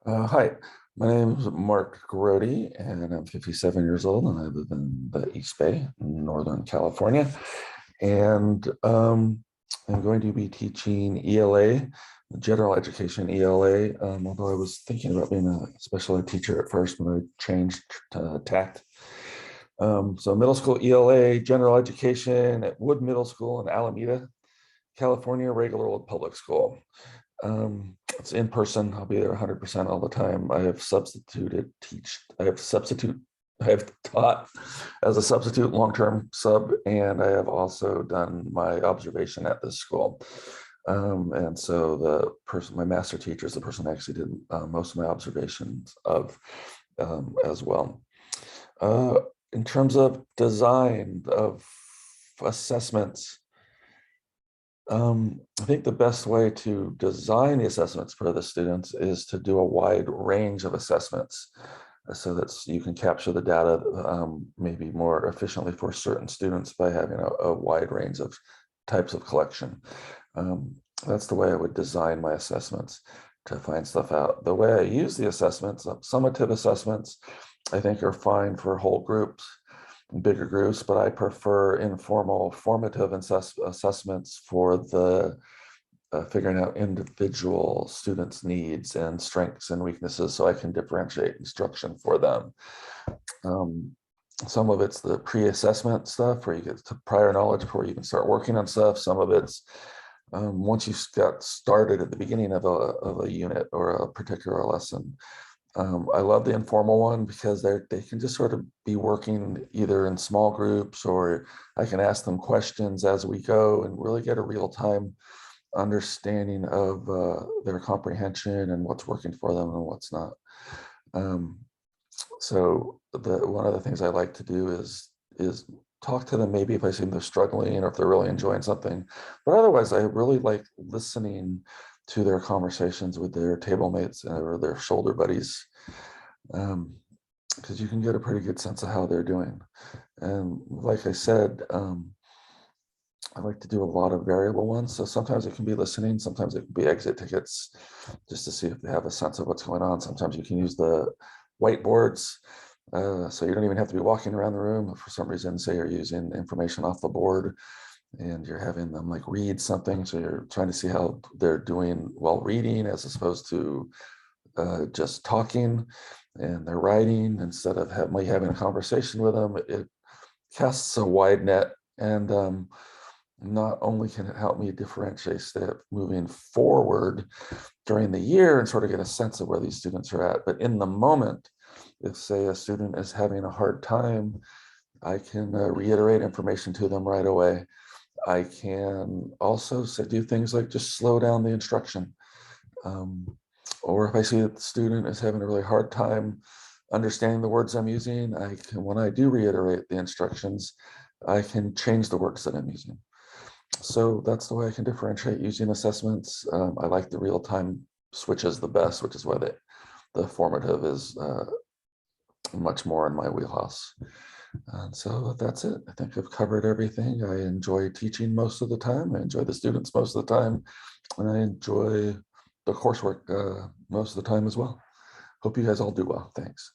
Hi, my name is Mark Grody, and I'm 57 years old, and I live in the East Bay, in Northern California. And I'm going to be teaching ELA, general education ELA, although I was thinking about being a special ed teacher at first when I changed tact. So middle school ELA, general education at Wood Middle School in Alameda, California, regular old public school. It's in person. I'll be there 100% all the time. I have taught as a substitute long-term sub, and I have also done my observation at this school. And so my master teacher is the person I actually did most of my observations of as well. In terms of design of assessments, I think the best way to design the assessments for the students is to do a wide range of assessments so that you can capture the data maybe more efficiently for certain students by having a wide range of types of collection. That's the way I would design my assessments to find stuff out. The way I use the assessments, summative assessments, I think are fine for whole groups, bigger groups, but I prefer informal formative assessments for the figuring out individual students' needs and strengths and weaknesses so I can differentiate instruction for them. Some of it's the pre-assessment stuff where you get to prior knowledge before you can start working on stuff. Some of it's once you got started at the beginning of a unit or a particular lesson. I love the informal one because they can just sort of be working either in small groups, or I can ask them questions as we go and really get a real-time understanding of their comprehension and what's working for them and what's not. So one of the things I like to do is talk to them maybe if I see they're struggling or if they're really enjoying something. But otherwise, I really like listening to their conversations with their table mates or their shoulder buddies, because you can get a pretty good sense of how they're doing. And like I said, I like to do a lot of variable ones. So sometimes it can be listening, sometimes it can be exit tickets, just to see if they have a sense of what's going on. Sometimes you can use the whiteboards, so you don't even have to be walking around the room. If for some reason, say you're using information off the board and you're having them like read something, so you're trying to see how they're doing while reading as opposed to just talking, and they're writing instead of having a conversation with them. It casts a wide net, and not only can it help me differentiate step moving forward during the year and sort of get a sense of where these students are at, but in the moment, if say a student is having a hard time, I can reiterate information to them right away. I can also do things like just slow down the instruction. Or if I see that the student is having a really hard time understanding the words I'm using, when I do reiterate the instructions, I can change the words that I'm using. So that's the way I can differentiate using assessments. I like the real-time switches the best, which is why the formative is much more in my wheelhouse. And so that's it. I think I've covered everything. I enjoy teaching most of the time. I enjoy the students most of the time. And I enjoy the coursework most of the time as well. Hope you guys all do well. Thanks.